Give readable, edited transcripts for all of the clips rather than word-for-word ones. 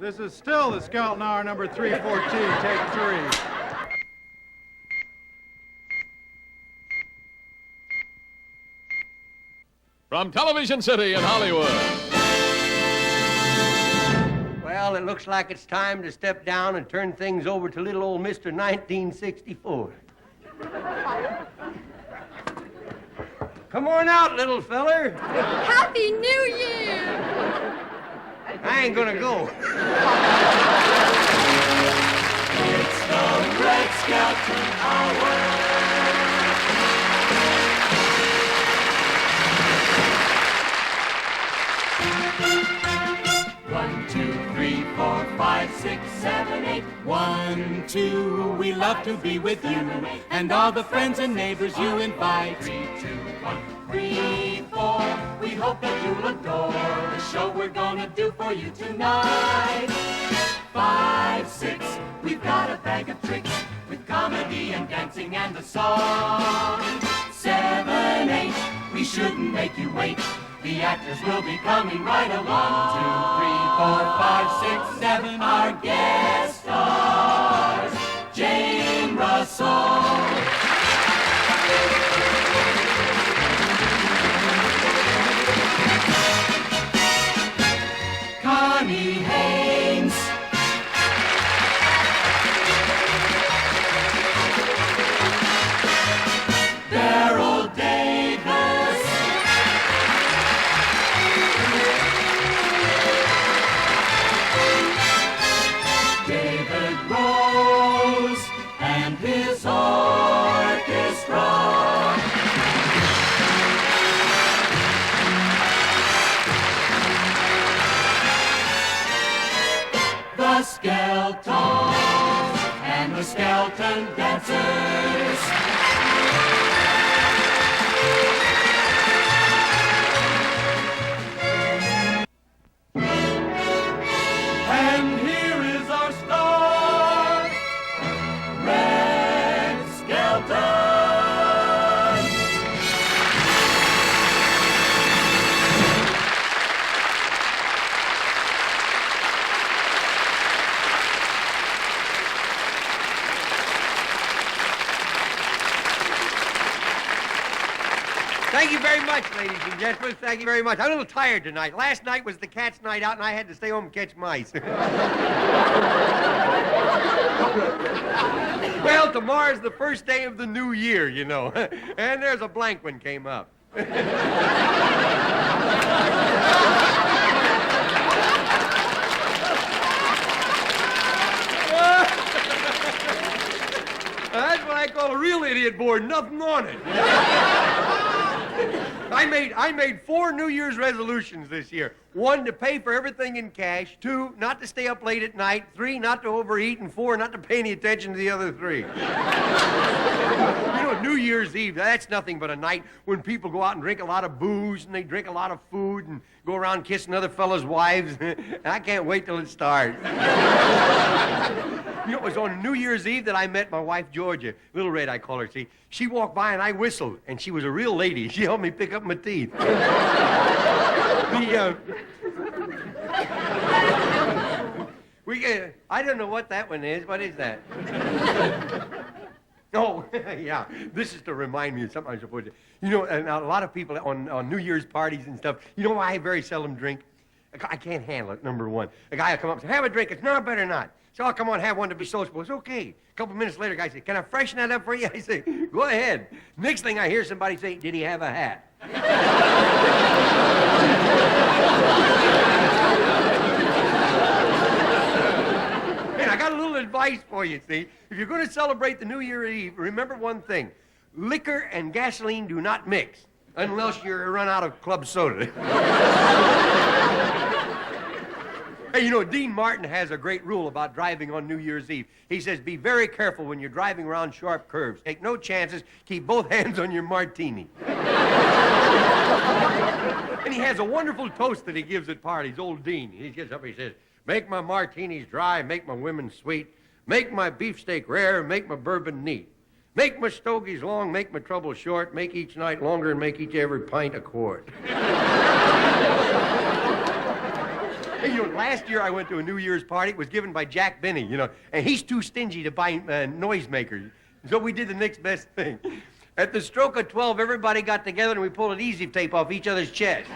This is still the Skelton Hour, number 314, take 3. From Television City in Hollywood. Well, it looks like it's time to step down and turn things over to little old Mr. 1964. Come on out, little feller. Happy New Year! I ain't gonna go. It's the Red Skelton Hour. 1, 2, 3, 4, 5, 6, 7, 8. 1, 2, we love to be with you and all the friends and neighbors you invite. 3, 2, 1, 3, 4. We hope that you'll adore the show we're gonna do for you tonight. 5, 6, we've got a bag of tricks with comedy and dancing and a song. 7, 8, we shouldn't make you wait. The actors will be coming right along. 2, 3, 4, 5, 6, 7. Our guest stars, Jane Russell, Connie Haines, Beryl Davis, David Rose, and his orchestra. The Skeltons and the Skelton Dancers. And here is our star, Red Skelton. Thank you very much, ladies and gentlemen. Thank you very much. I'm a little tired tonight. Last night was the cat's night out, and I had to stay home and catch mice. Well, tomorrow's the first day of the new year, you know. And there's a blank one came up. That's what I call a real idiot board, nothing on it. I made 4 New Year's resolutions this year. 1, to pay for everything in cash. 2, not to stay up late at night. 3, not to overeat. And 4, not to pay any attention to the other 3. You know, New Year's Eve, that's nothing but a night when people go out and drink a lot of booze and they drink a lot of food and go around kissing other fellas' wives. And I can't wait till it starts. You know, it was on New Year's Eve that I met my wife, Georgia. Little Red, I call her, see. She walked by and I whistled, and she was a real lady. She helped me pick up my teeth. I don't know what that one is. What is that? Oh, yeah. This is to remind me of something I'm supposed to. You know, and a lot of people on New Year's parties and stuff, you know why I very seldom drink? I can't handle it, number one. A guy will come up and say, have a drink. It's no, better not. So I'll come on, have one to be sociable. It's okay. A couple minutes later, a guy says, can I freshen that up for you? I say, go ahead. Next thing I hear somebody say, did he have a hat? And I got a little advice for you, see. If you're going to celebrate the New Year Eve, remember one thing. Liquor and gasoline do not mix unless you run out of club soda. Hey, you know, Dean Martin has a great rule about driving on New Year's Eve. He says, be very careful when you're driving around sharp curves. Take no chances. Keep both hands on your martini. And he has a wonderful toast that he gives at parties, old Dean. He gets up and he says, make my martinis dry, make my women sweet, make my beefsteak rare, make my bourbon neat. Make my stogies long, make my trouble short, make each night longer, and make each every pint a quart. Hey, last year I went to a New Year's party. It was given by Jack Benny, and he's too stingy to buy noisemakers. So we did the next best thing. At the stroke of 12, everybody got together and we pulled adhesive tape off each other's chest.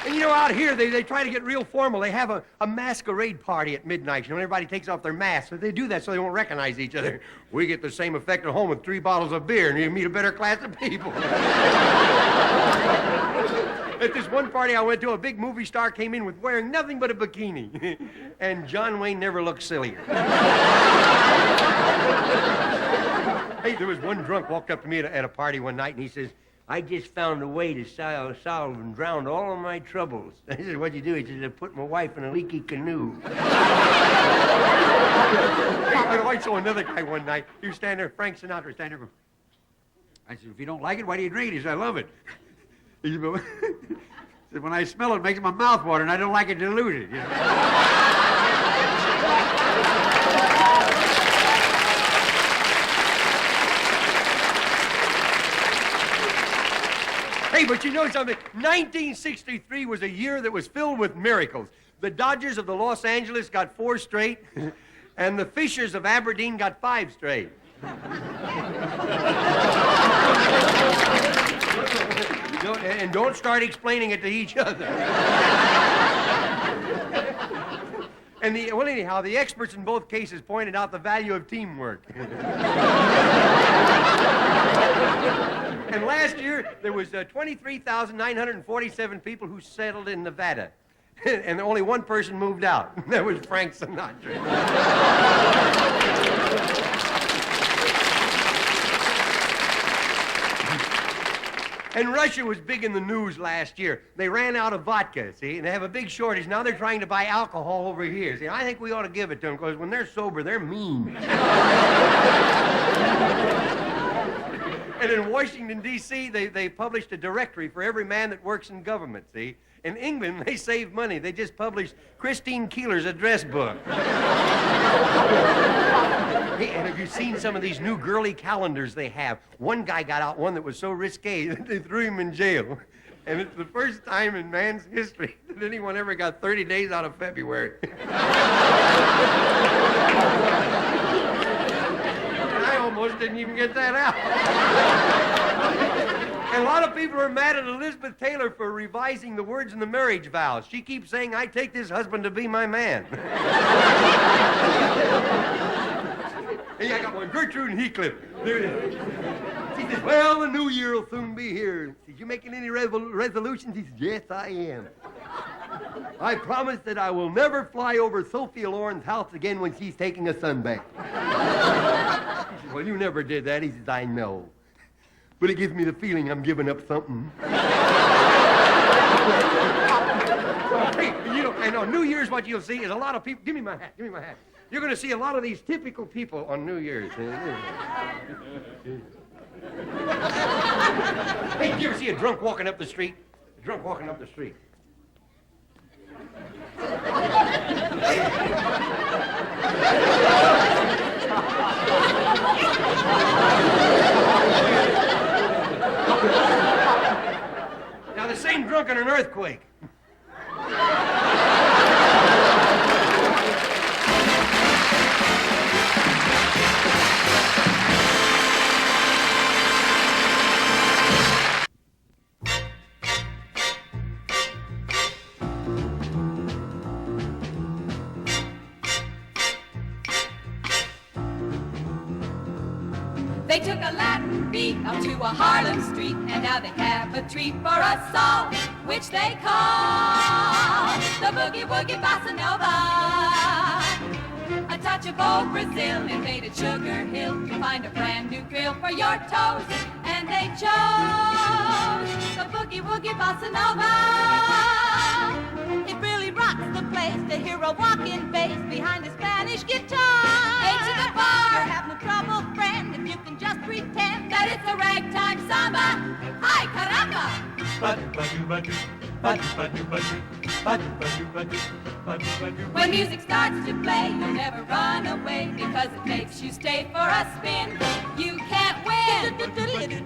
And out here, they try to get real formal. They have a masquerade party at midnight. Everybody takes off their masks. So they do that so they won't recognize each other. We get the same effect at home with 3 bottles of beer, and you meet a better class of people. At this one party I went to, a big movie star came in with wearing nothing but a bikini. And John Wayne never looked sillier. Hey, there was one drunk walked up to me at a party one night, and he says, I just found a way to solve and drown all of my troubles. I said, what'd you do? He said, I put my wife in a leaky canoe. I saw another guy one night. He was standing there, Frank Sinatra, standing there. I said, if you don't like it, why do you drink it? He said, I love it. He said, when I smell it, it makes my mouth water, and I don't like it diluted. Hey, but you know something? 1963 was a year that was filled with miracles. The Dodgers of the Los Angeles got 4 straight, and the Fishers of Aberdeen got 5 straight. And don't start explaining it to each other. And anyhow, the experts in both cases pointed out the value of teamwork. And last year, there was 23,947 people who settled in Nevada. And only one person moved out. That was Frank Sinatra. And Russia was big in the news last year. They ran out of vodka, see? And they have a big shortage. Now they're trying to buy alcohol over here. See, I think we ought to give it to them, because when they're sober, they're mean. And in Washington, D.C., they published a directory for every man that works in government, see? In England, they save money. They just published Christine Keeler's address book. Hey, and have you seen some of these new girly calendars they have? One guy got out one that was so risque that they threw him in jail. And it's the first time in man's history that anyone ever got 30 days out of February. I almost didn't even get that out. And a lot of people are mad at Elizabeth Taylor for revising the words in the marriage vows. She keeps saying, I take this husband to be my man. Hey, I got one. Gertrude and Heathcliff. She says, well, the new year will soon be here. Did you making any resolutions? He says, yes, I am. I promise that I will never fly over Sophia Loren's house again when she's taking a sunbath. He says, well, you never did that. He says, I know. But it gives me the feeling I'm giving up something. Hey, and on New Year's, what you'll see is a lot of people. Give me my hat. You're going to see a lot of these typical people on New Year's. Hey, did you ever see a drunk walking up the street? Now, the same drunk in an earthquake. They took a Latin beat up to a Harlem street, and now they have a treat for us all, which they call the Boogie Woogie Bossa Nova. A touch of old Brazil invaded Sugar Hill to find a brand new thrill for your toes, and they chose the Boogie Woogie Bossa Nova. It really rocks the place to hear a walking bass behind a Spanish guitar. Ain't you the bar? Have no trouble, friend, if you can just pretend that it's a ragtime samba. Ay, caramba! When music starts to play, you'll never run away because it makes you stay for a spin. You can't win, so give in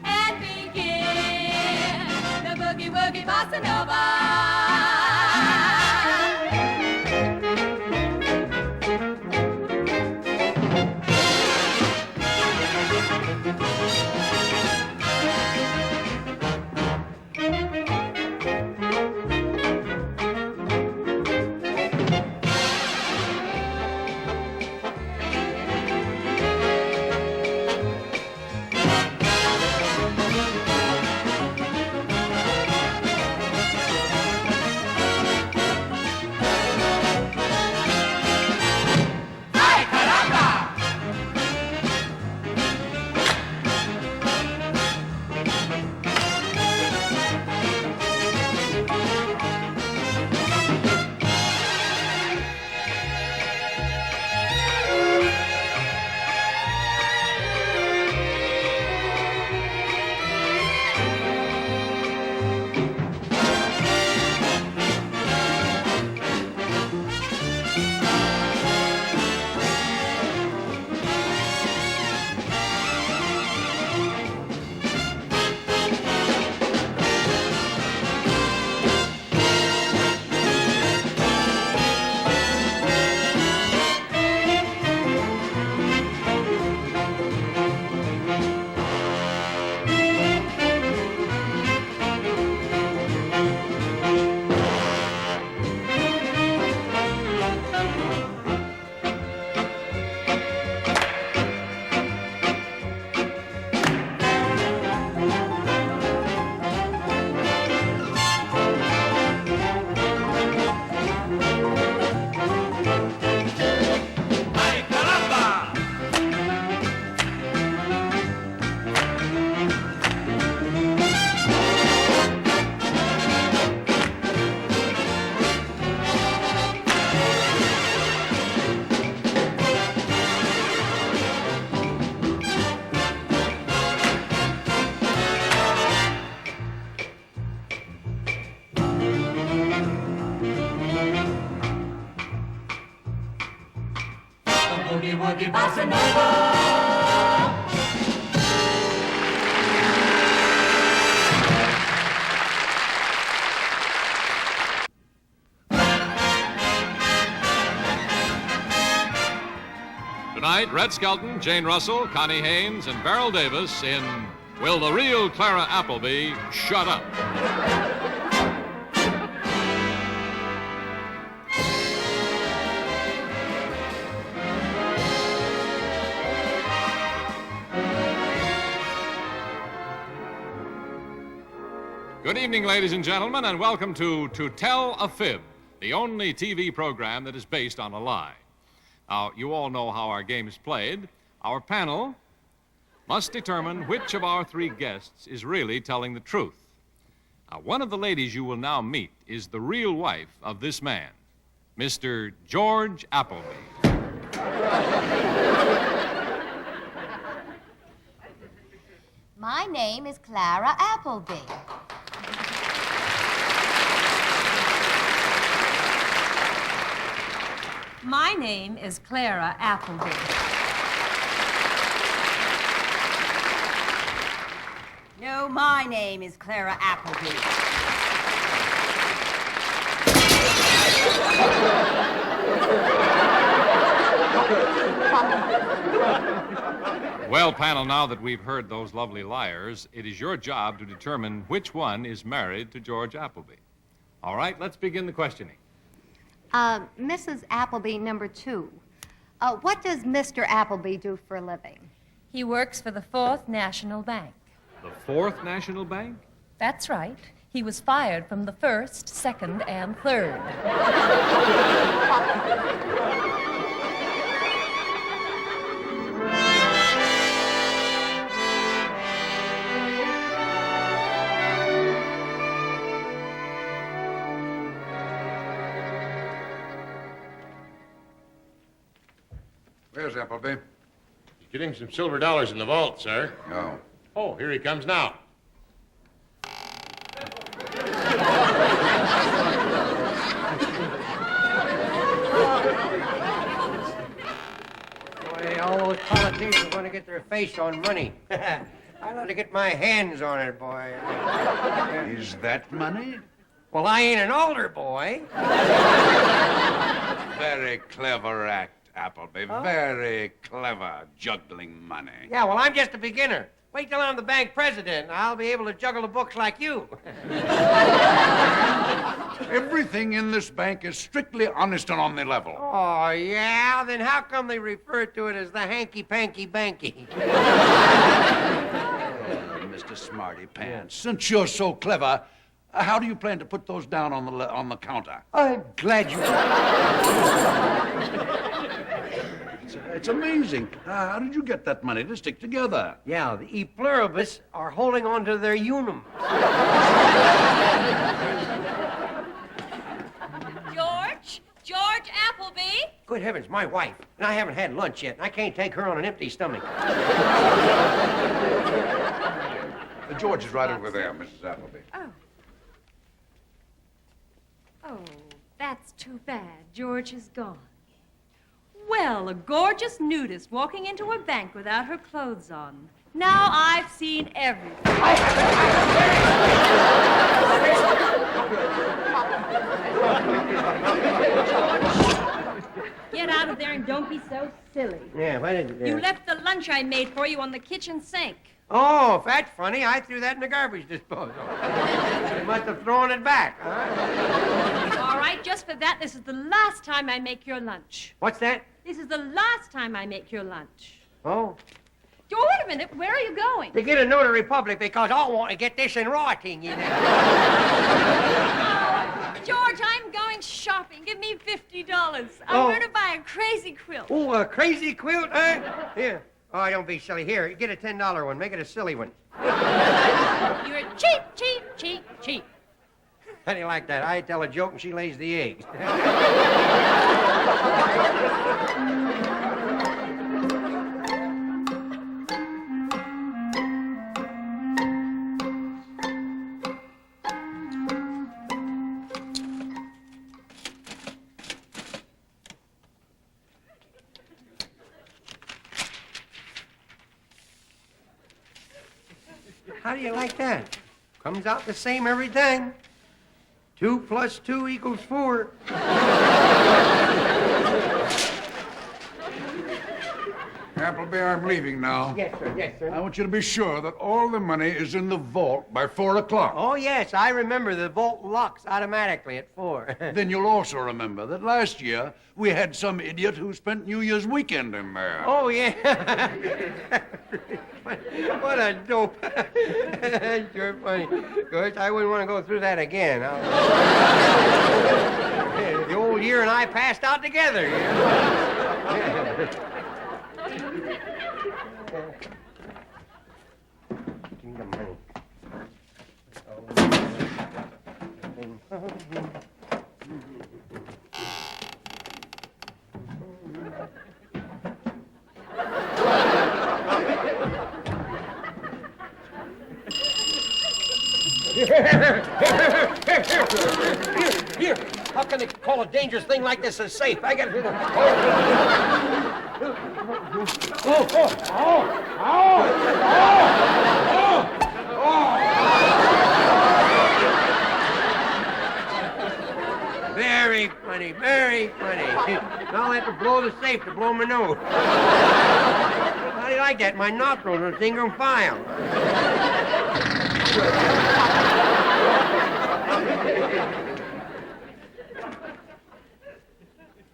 and begin the boogie woogie bossa nova. Boogie woogie bossa nova. Tonight, Red Skelton, Jane Russell, Connie Haines, and Beryl Davis in Will the Real Clara Appleby Shut Up? Good evening, ladies and gentlemen, and welcome to Tell a Fib, the only TV program that is based on a lie. Now, you all know how our game is played. Our panel must determine which of our three guests is really telling the truth. Now, one of the ladies you will now meet is the real wife of this man, Mr. George Appleby. My name is Clara Appleby. My name is Clara Appleby. No, my name is Clara Appleby. Well, panel, now that we've heard those lovely liars, it is your job to determine which one is married to George Appleby. All right, let's begin the questioning. Mrs. Appleby, number 2. What does Mr. Appleby do for a living? He works for the Fourth National Bank. The Fourth National Bank? That's right. He was fired from the First, Second, and Third. Where's Appleby? He's getting some silver dollars in the vault, sir. Oh. Oh, here he comes now. get their face on money. I like to get my hands on it, boy. Is that money? Well, I ain't an altar boy. Very clever act, Appleby. Very clever juggling money. Yeah, well, I'm just a beginner. Wait till I'm the bank president, and I'll be able to juggle the books like you. Everything in this bank is strictly honest and on the level. Oh, yeah? Then how come they refer to it as the hanky-panky-banky? Mr. Smarty Pants, since you're so clever, how do you plan to put those down on the counter? I'm glad you... It's amazing. How did you get that money to stick together? Yeah, the e pluribus are holding on to their unum. George Appleby? Good heavens, my wife. And I haven't had lunch yet, and I can't take her on an empty stomach. George is right over there, Mrs. Appleby. Oh, that's too bad. George is gone. Well, a gorgeous nudist walking into a bank without her clothes on. Now I've seen everything. Get out of there and don't be so silly. Yeah, why did you... You left the lunch I made for you on the kitchen sink. Oh, if that's funny, I threw that in the garbage disposal. You must have thrown it back, huh? All right, just for that, this is the last time I make your lunch. What's that? This is the last time I make your lunch. Oh. Oh, wait a minute. Where are you going? To get a notary public because I want to get this in writing, you know. George, I'm going shopping. Give me $50. I'm Oh. going to buy a crazy quilt. Oh, a crazy quilt, huh? Here. Oh, don't be silly. Here, get a $10 one. Make it a silly one. You're cheap, cheap, cheap, cheap. How do you like that? I tell a joke and she lays the eggs. How do you like that? Comes out the same every time. 2 plus 2 equals 4. Appleby, I'm leaving now. Yes, sir. Yes, sir. I want you to be sure that all the money is in the vault by 4 o'clock. Oh, yes, I remember the vault locks automatically at 4. Then you'll also remember that last year we had some idiot who spent New Year's weekend in there. Oh, yeah. What a dope. That's sure funny. Of course, I wouldn't want to go through that again. The old year and I passed out together. You know? Here. How can they call a dangerous thing like this a safe? I got to... Very funny, very funny. Now I have to blow the safe to blow my nose. How do you like that? My nostrils are single file.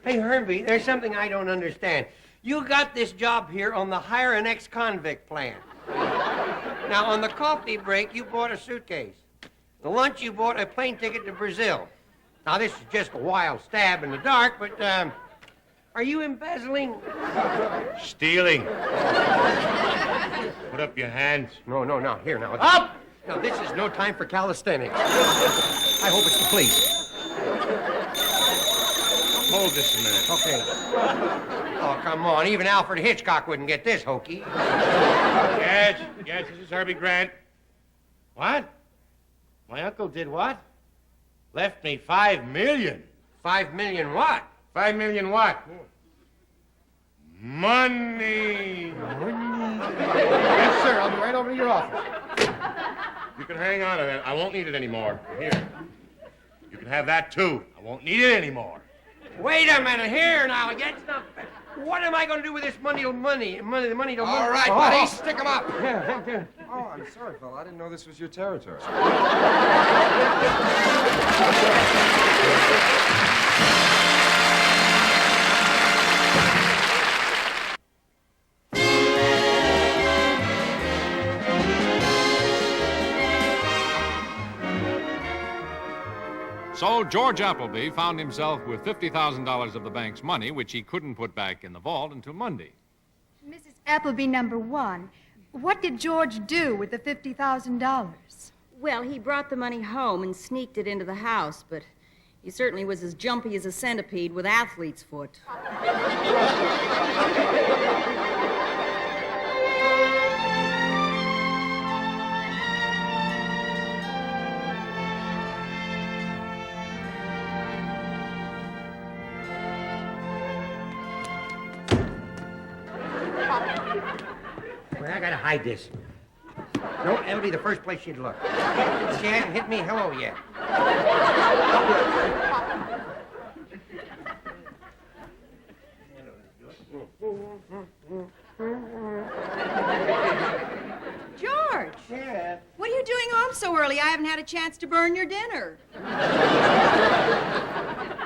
Hey, Herbie, there's something I don't understand. You got this job here on the hire an ex-convict plan. Now, on the coffee break, you bought a suitcase. The lunch, you bought a plane ticket to Brazil. Now, this is just a wild stab in the dark, but, are you embezzling? Stealing. Put up your hands. No. Here, now. Up! Now, this is no time for calisthenics. I hope it's the police. Hold this a minute. Okay. Oh, come on. Even Alfred Hitchcock wouldn't get this hokey. Yes, this is Herbie Grant. What? My uncle did what? Left me $5 million. 5 million what? $5 million what? Money. Money. Yes, sir. I'll be right over to your office. You can hang on to that. I won't need it anymore. Here. You can have that, too. I won't need it anymore. Wait a minute. Here now. Get stuff. What am I going to do with this money? The money to money. All right, buddy. Stick 'em up. Yeah. Oh, I'm sorry, fella. I didn't know this was your territory. So George Appleby found himself with $50,000 of the bank's money, which he couldn't put back in the vault until Monday. Mrs. Appleby, number one, what did George do with the $50,000? Well, he brought the money home and sneaked it into the house, but he certainly was as jumpy as a centipede with athlete's foot. Well, I gotta hide this. No, that'll be the first place she'd look. She hasn't hit me hello yet. George! Yeah. What are you doing home so early? I haven't had a chance to burn your dinner.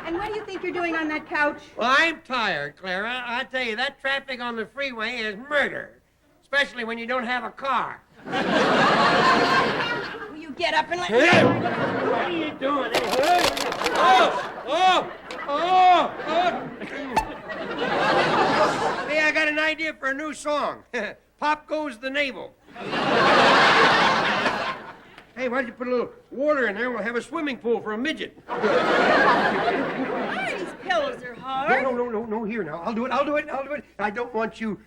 And what do you think you're doing on that couch? Well, I'm tired, Clara. I tell you, that traffic on the freeway is murder. Especially when you don't have a car. Will you get up and let Hey! me... What are you doing? Oh! Hey, I got an idea for a new song. Pop Goes the Navel. Hey, why don't you put a little water in there? We'll have a swimming pool for a midget. Why, these pillows are hard. No, here now. I'll do it. I don't want your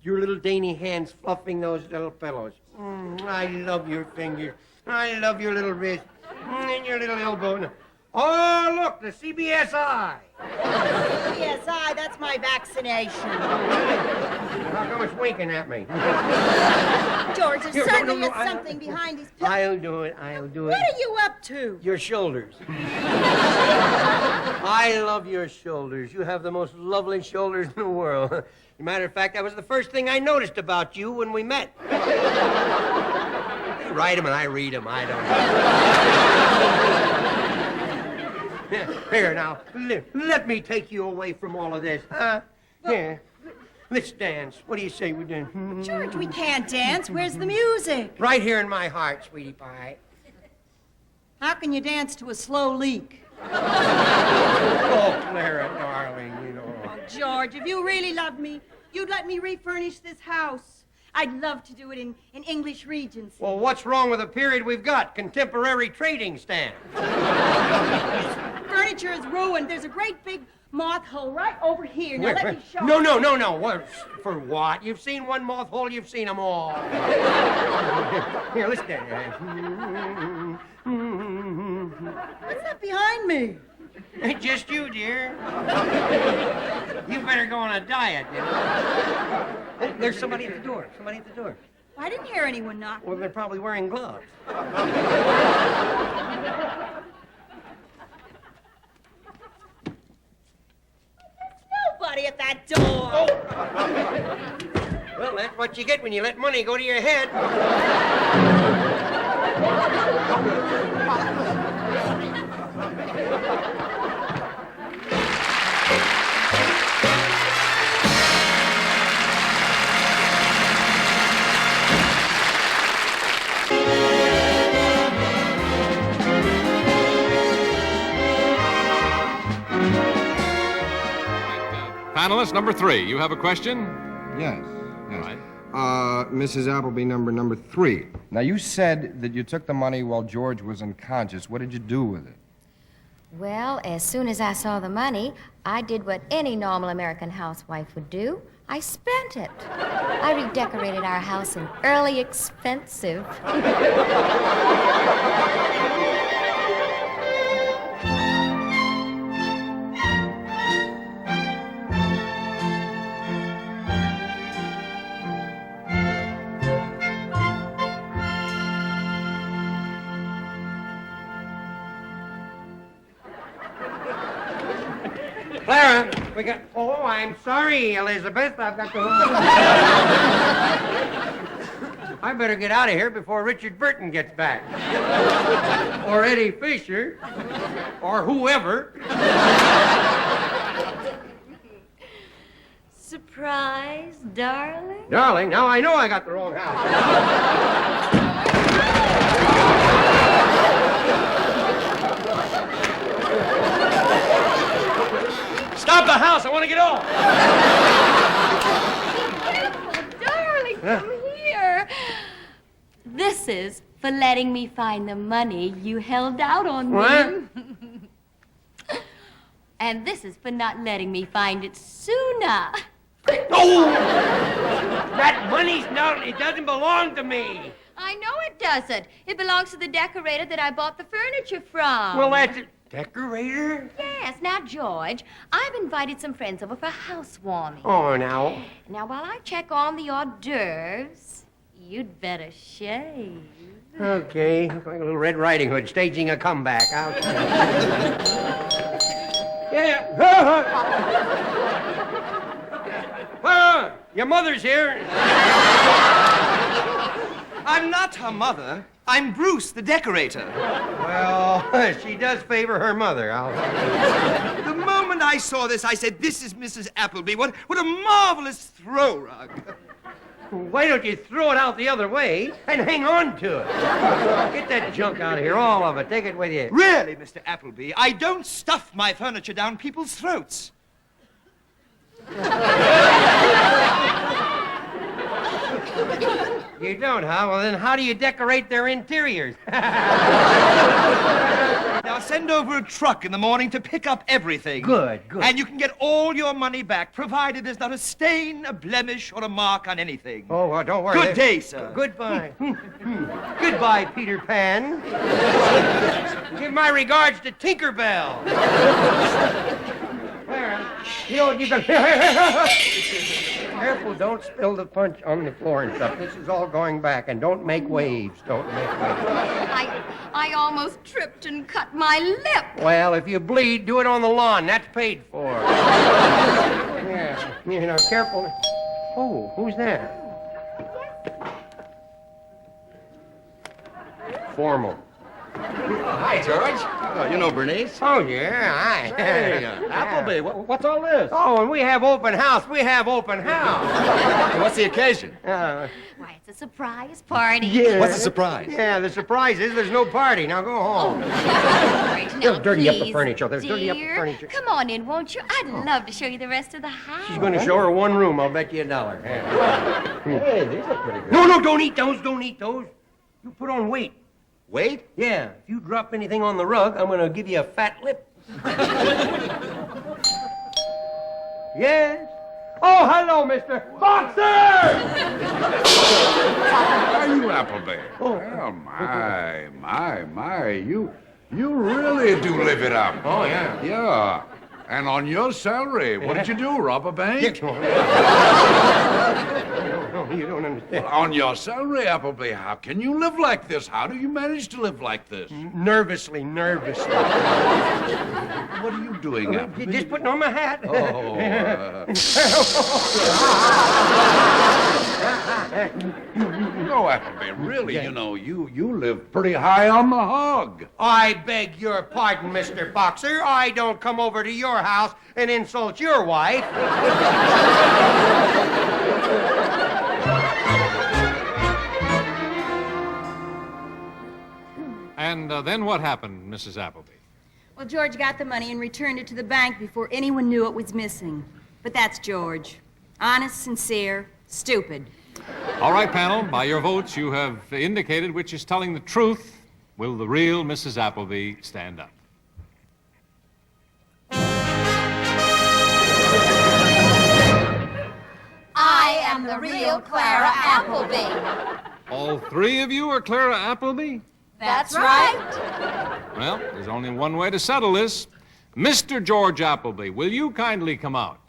little dainty hands fluffing those little pillows. I love your fingers. I love your little wrist. And your little elbow. Oh, look, the CBSI. CSI, that's my vaccination. How come it's winking at me? George, there Here, certainly no, is something behind these pillows. I'll do it. What are you up to? Your shoulders. I love your shoulders. You have the most lovely shoulders in the world. As a matter of fact, that was the first thing I noticed about you when we met. You write them and I read them. I don't know. Here, now, let me take you away from all of this. Here, let's dance. What do you say we do? George, we can't dance. Where's the music? Right here in my heart, sweetie pie. How can you dance to a slow leak? Oh, Clara, darling, you know. Oh, George, if you really loved me, you'd let me refurnish this house. I'd love to do it in English Regency. Well, what's wrong with the period we've got? Contemporary trading stand. Furniture is ruined. There's a great big moth hole right over here. Now, let me show No. you. What? For what? You've seen one moth hole, you've seen them all. Here, let's dance. What's that behind me? Just you, dear. You better go on a diet, you know. Oh, there's somebody at the door. I didn't hear anyone knock. Well, they're probably wearing gloves. Nobody at that door. Oh. Well, that's what you get when you let money go to your head. Panelist number 3, you have a question? Yes. All right. Mrs. Appleby, number 3. Now, you said that you took the money while George was unconscious. What did you do with it? Well, as soon as I saw the money, I did what any normal American housewife would do. I spent it. I redecorated our house in early expensive. Clara, we got... Oh, I'm sorry, Elizabeth. I've got to... I better get out of here before Richard Burton gets back. Or Eddie Fisher. Or whoever. Surprise, darling? Darling, now I know I got the wrong house. Stop the house! I want to get off! Darling, come here. This is for letting me find the money you held out on me. What? And this is for not letting me find it sooner. Oh! That money's not... It doesn't belong to me. I know it doesn't. It belongs to the decorator that I bought the furniture from. Well, that's... Decorator? Yes. Now, George, I've invited some friends over for housewarming. Oh, now. Now, while I check on the hors d'oeuvres, you'd better shave. Okay. Looks like a little Red Riding Hood staging a comeback. Yeah. Your mother's here. I'm not her mother. I'm Bruce, the decorator. Well, she does favor her mother. The moment I saw this, I said, this is Mrs. Appleby. What a marvelous throw rug. Why don't you throw it out the other way and hang on to it? Get that junk out of here, all of it. Take it with you. Really, Mr. Appleby, I don't stuff my furniture down people's throats. You don't, huh? Well, then how do you decorate their interiors? Now send over a truck in the morning to pick up everything. Good. And you can get all your money back, provided there's not a stain, a blemish, or a mark on anything. Oh, well, don't worry. Good day, sir. Goodbye. Goodbye, Peter Pan. Give my regards to Tinkerbell. You can... Careful, don't spill the punch on the floor and stuff. This is all going back, and don't make waves. Don't make waves. I almost tripped and cut my lip. Well, if you bleed, do it on the lawn. That's paid for. Yeah. You know, careful. Oh, who's that? Formal. Hi, George. Oh, you know Bernice? Oh, yeah, hi. Hey, Appleby, what's all this? Oh, and we have open house. We have open house. What's the occasion? Why, it's a surprise party. Yeah. What's the surprise? Yeah, the surprise is there's no party. Now go home. George, now, They'll dirty up the please, furniture. They'll dirty up the dear. furniture. Come on in, won't you? I'd love to show you the rest of the house. She's going to show her one room. I'll bet you $1. Hey, these look pretty good. No, don't eat those. Don't eat those. You put on weight. Wait? Yeah, if you drop anything on the rug, I'm going to give you a fat lip. Yes? Oh, hello, Mr. Boxer! Are you Appleby? Oh, my. You really do live it up. Oh, yeah. Yeah. And on your salary, what did you do, rob a bank? No, you don't understand. Well, on your salary, Appleby, how can you live like this? How do you manage to live like this? Nervously. What are you doing, Appleby? Just putting on my hat. No, Appleby, really, you know, you live pretty high on the hog. I beg your pardon, Mr. Boxer. I don't come over to your house and insult your wife. And then what happened, Mrs. Appleby? Well, George got the money and returned it to the bank before anyone knew it was missing. But that's George. Honest, sincere, stupid. All right, panel, by your votes, you have indicated which is telling the truth. Will the real Mrs. Appleby stand up? I am the real Clara Appleby. All three of you are Clara Appleby? That's right. Well, there's only one way to settle this. Mr. George Appleby, will you kindly come out?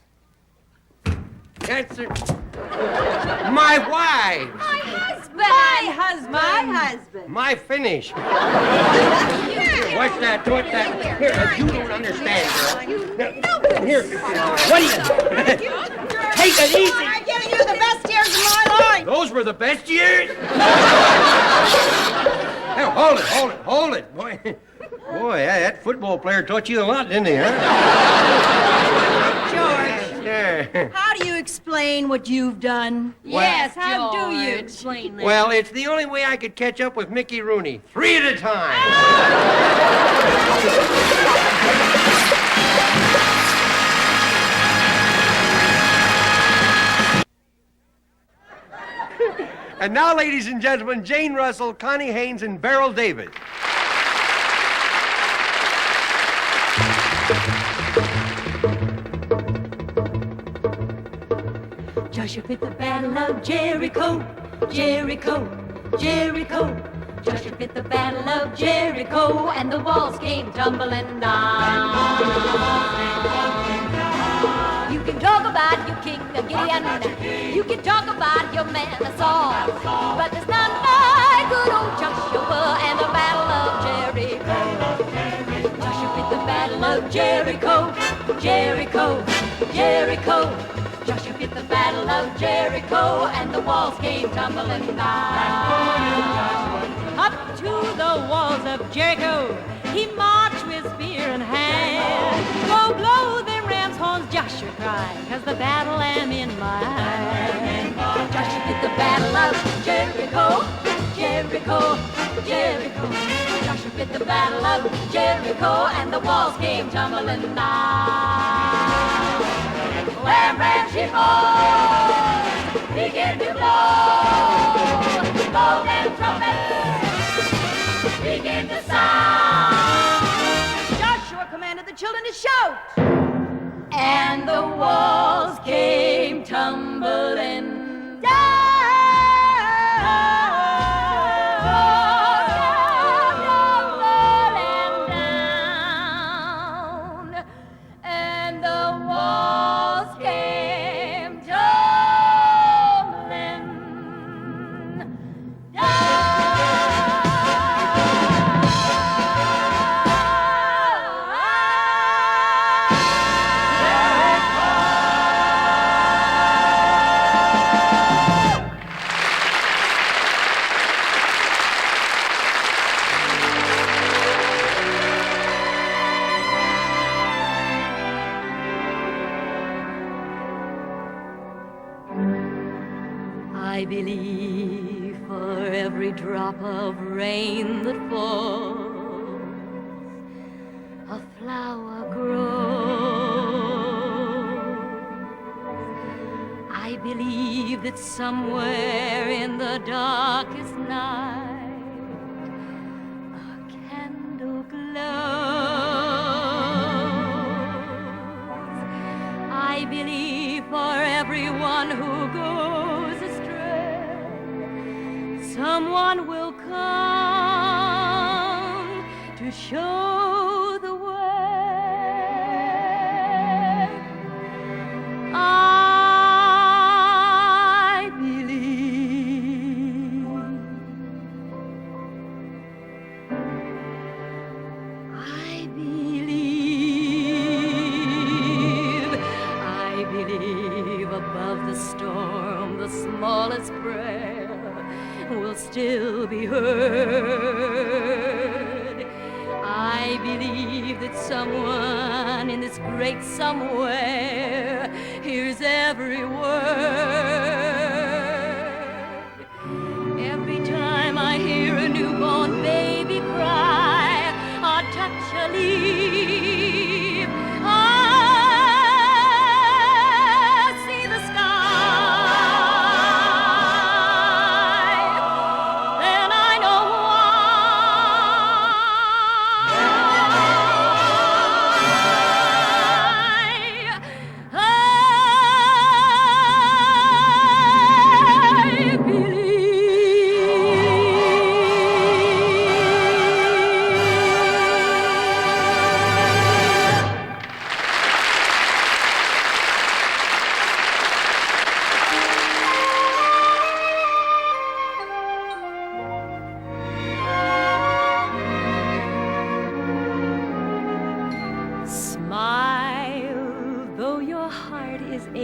That's it. My wife. My husband. My husband. My finish. Here, What's that? What's that? Here, you don't understand, girl. Now, here, what do you... Take it easy. I'm giving you the best years of my life. Those were the best years? Now, hold it. Boy, that football player taught you a lot, didn't he, huh? George, Yeah. how do you explain what you've done? Yes, how do you explain that? Well, it's the only way I could catch up with Mickey Rooney. 3 at a time. And now, ladies and gentlemen, Jane Russell, Connie Haines, and Beryl Davis. Joshua fit the battle of Jericho, Jericho, Jericho. Joshua fit the battle of Jericho, and the walls came tumbling down. You can talk about your king Gideon, you can talk about your man Saul, but there's none like good old Joshua and the battle of Jericho. Joshua fit the battle of Jericho, Jericho, Jericho. Joshua fit the battle of Jericho, and the walls came tumbling down. Up to the walls of Jericho, he marched with spear in hand. Blow, blow them ram's horns, Joshua cried, 'cause the battle am in my hand. Joshua fit the battle of Jericho, Jericho, Jericho. Joshua fit the battle of Jericho, and the walls came tumbling down. Wham, ram, shivers, begin to blow. Blow them trumpets, begin to sound. Joshua commanded the children to shout. And the walls came tumbling down. And the walls came tumbling I believe for every drop of rain that falls, a flower grows. I believe that somewhere in the darkest night, a candle glows. I believe for everyone who goes astray, someone will come to show the way. I believe. I believe. I believe above the storm, the smallest prayer will still be heard. I believe that someone in this great somewhere hears every word. Every time I hear a newborn baby cry or touch a leaf, I see the sky. Then I know why.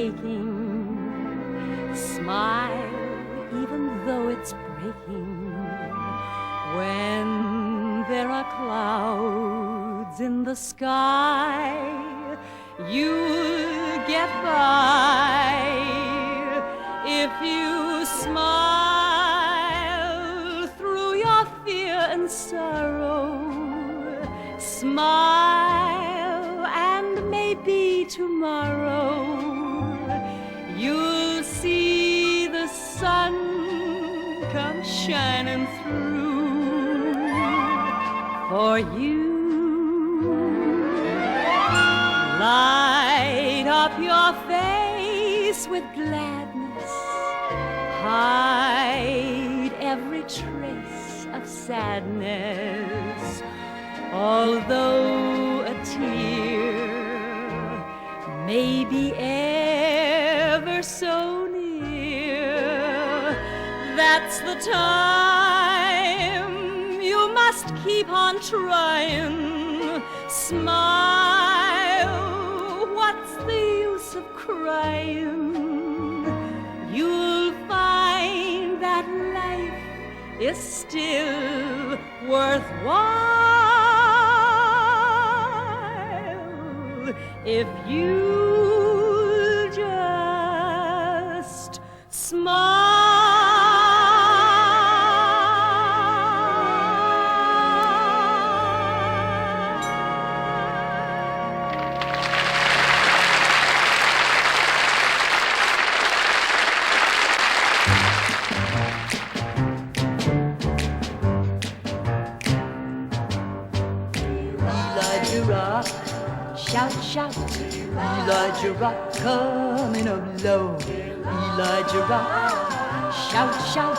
aching. Smile even though it's breaking. When there are clouds in the sky, you'll get by if you smile through your fear and sorrow. Smile, and maybe tomorrow you'll see the sun come shining through for you. Light up your face with gladness, hide every trace of sadness. Although a tear may be ever so near, that's the time you must keep on trying. Smile, what's the use of crying? You'll find that life is still worthwhile if you just smile. Shout, shout, Elijah Rock coming up low. Elijah Rock, shout, shout,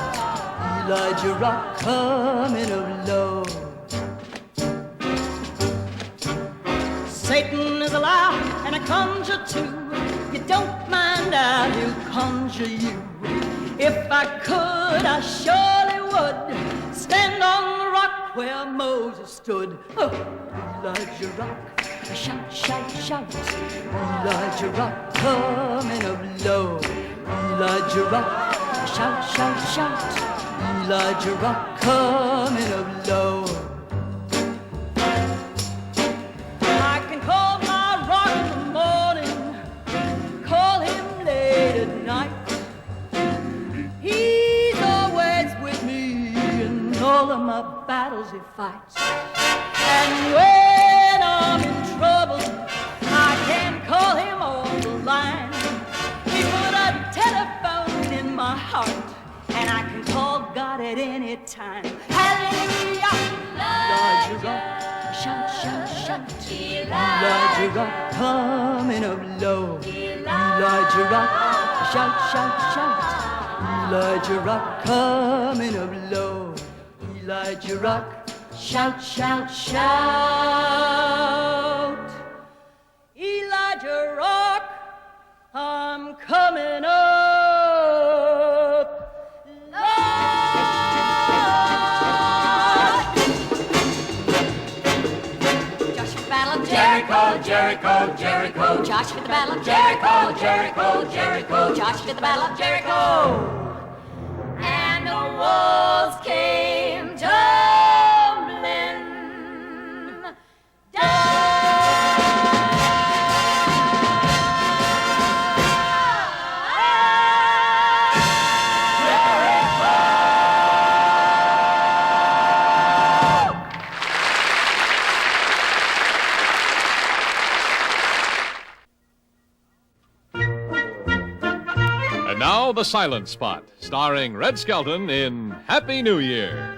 Elijah Rock coming up low. Satan is a liar and a conjure too. You don't mind, I'll conjure you. If I could, I surely would stand on the rock where Moses stood. Oh, Elijah Rock. Shout, shout, shout, Elijah Rock coming up low. Elijah Rock, shout, shout, shout, Elijah Rock coming up low. I can call my rock in the morning, call him late at night. He's always with me in all of my battles he fights. And when I'm in trouble, I can call him on the line. He put a telephone in my heart, and I can call God at any time. Hallelujah! Elijah Rock, shout, shout, shout. Elijah Rock coming up low. Elijah Rock, shout, shout, shout. Elijah Rock coming up low. Elijah Rock, shout, shout, shout. Elijah Rock, I'm coming up. Joshua the Battle of Jericho, Jericho, Jericho. Joshua the Battle of Jericho, Jericho, Jericho. Joshua the Battle of Jericho. And the walls came tumbling down. And now, The Silent Spot, starring Red Skelton in Happy New Year.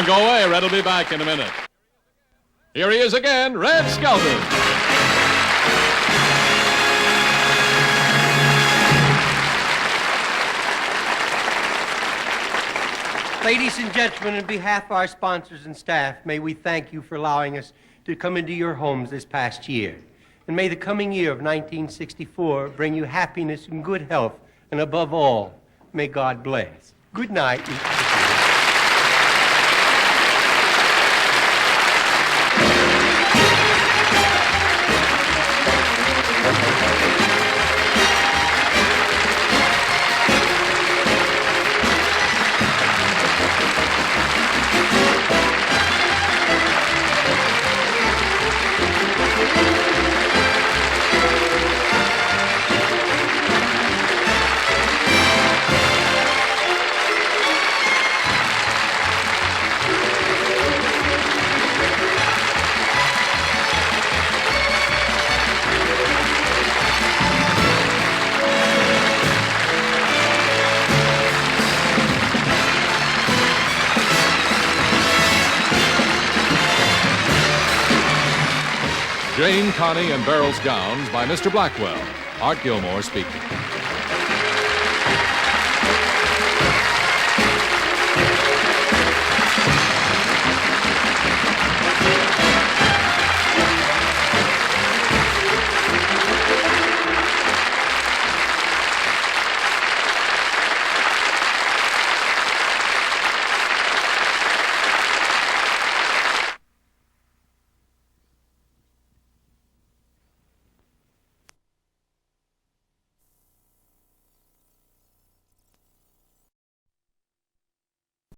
Don't go away. Red will be back in a minute. Here he is again, Red Skelton. Ladies and gentlemen, on behalf of our sponsors and staff, may we thank you for allowing us to come into your homes this past year. And may the coming year of 1964 bring you happiness and good health, and above all, may God bless. Good night. Jane, Connie, and Beryl's Gowns by Mr. Blackwell. Art Gilmore speaking.